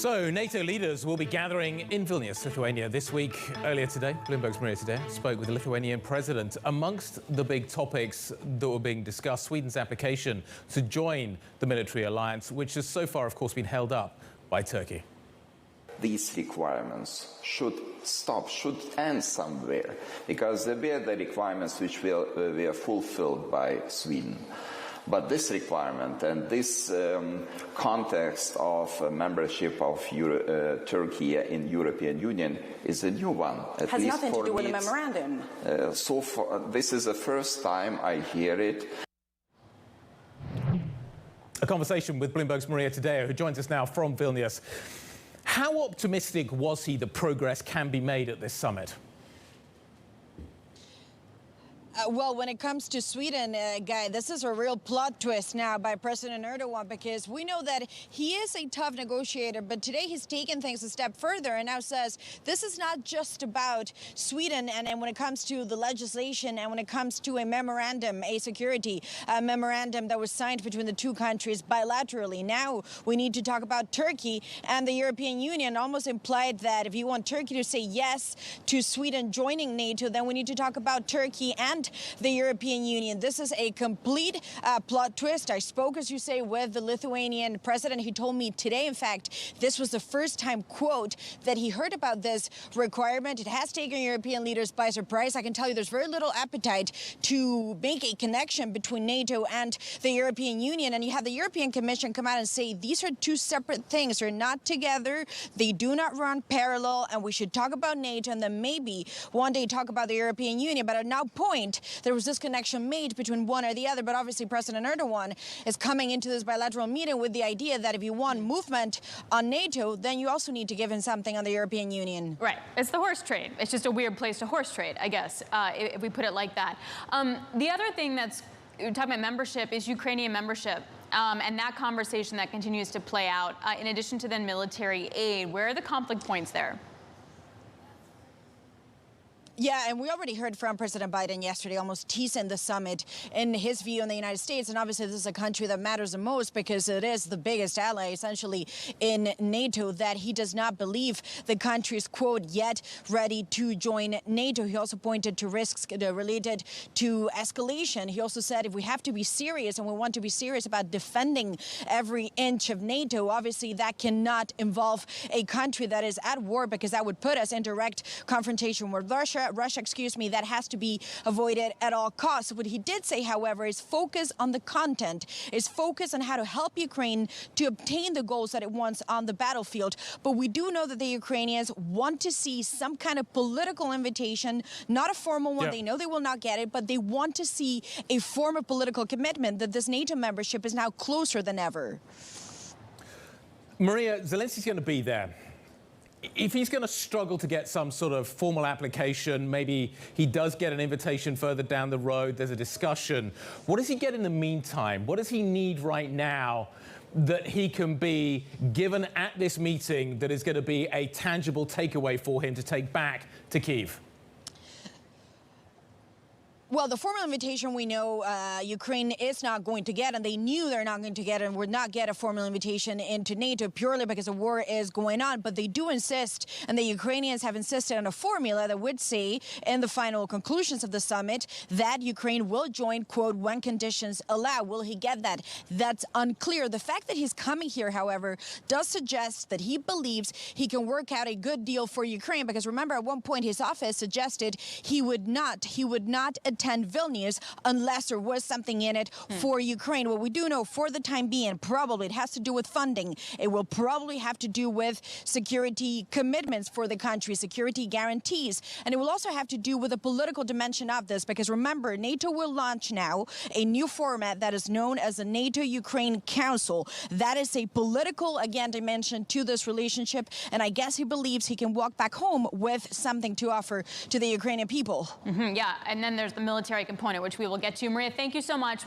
So, NATO leaders will be gathering in Vilnius, Lithuania this week. Earlier today, Bloomberg's Maria Tadeo spoke with the Lithuanian president. Amongst the big topics that were being discussed, Sweden's application to join the military alliance, which has so far, of course, been held up by Turkey. These requirements should stop, should end somewhere, because they were the requirements which were fulfilled by Sweden. But this requirement and this context of membership of Turkey in European Union is a new one. It has nothing to do with the memorandum. So far, this is the first time I hear it. A conversation with Bloomberg's Maria Tadeo, who joins us now from Vilnius. How optimistic was he that progress can be made at this summit? Well, when it comes to Sweden, Guy, this is a real plot twist now by President Erdogan, because we know that he is a tough negotiator, but today he's taken things a step further and now says this is not just about Sweden and when it comes to the legislation and when it comes to a memorandum, a security memorandum that was signed between the two countries bilaterally. Now we need to talk about Turkey and the European Union. Almost implied that if you want Turkey to say yes to Sweden joining NATO, then we need to talk about Turkey and the European Union. This is a complete plot twist. I spoke, as you say, with the Lithuanian president. He told me today, in fact, this was the first time, quote, that he heard about this requirement. It has taken European leaders by surprise. I can tell you there's very little appetite to make a connection between NATO and the European Union. And you have the European Commission come out and say these are two separate things. They're not together. They do not run parallel. And we should talk about NATO and then maybe one day talk about the European Union. But at no point there was this connection made between one or the other. But obviously President Erdogan is coming into this bilateral meeting with the idea that if you want movement on NATO, then you also need to give him something on the European Union. Right. It's the horse trade. It's just a weird place to horse trade, I guess, if we put it like that. The other thing that's talking about membership is Ukrainian membership. And that conversation that continues to play out, in addition to then military aid. Where are the conflict points there? Yeah, and we already heard from President Biden yesterday, almost teasing the summit in his view in the United States. And obviously, this is a country that matters the most because it is the biggest ally, essentially, in NATO, that he does not believe the country is, quote, yet ready to join NATO. He also pointed to risks related to escalation. He also said if we have to be serious and we want to be serious about defending every inch of NATO, obviously, that cannot involve a country that is at war, because that would put us in direct confrontation with Russia, that has to be avoided at all costs. What he did say, however, is focus on the content, is focus on how to help Ukraine to obtain the goals that it wants on the battlefield. But we do know that the Ukrainians want to see some kind of political invitation, not a formal one. Yeah. They know they will not get it, but they want to see a form of political commitment that this NATO membership is now closer than ever. Maria, Zelensky's going to be there. If he's going to struggle to get some sort of formal application, maybe he does get an invitation further down the road, there's a discussion. What does he get in the meantime? What does he need right now that he can be given at this meeting that is going to be a tangible takeaway for him to take back to Kyiv? Well, the formal invitation we know Ukraine is not going to get, and they knew they're not going to get, and would not get a formal invitation into NATO purely because the war is going on. But they do insist, and the Ukrainians have insisted on a formula that would say in the final conclusions of the summit that Ukraine will join, quote, when conditions allow. Will he get that? That's unclear. The fact that he's coming here, however, does suggest that he believes he can work out a good deal for Ukraine, because remember, at one point his office suggested he would not attend Vilnius unless there was something in it for Ukraine. What we do know for the time being, probably it has to do with funding. It will probably have to do with security commitments for the country, security guarantees. And it will also have to do with the political dimension of this, because remember, NATO will launch now a new format that is known as the NATO-Ukraine Council. That is a political, again, dimension to this relationship. And I guess he believes he can walk back home with something to offer to the Ukrainian people. Yeah, and then there's the military component, which we will get to. Maria, thank you so much.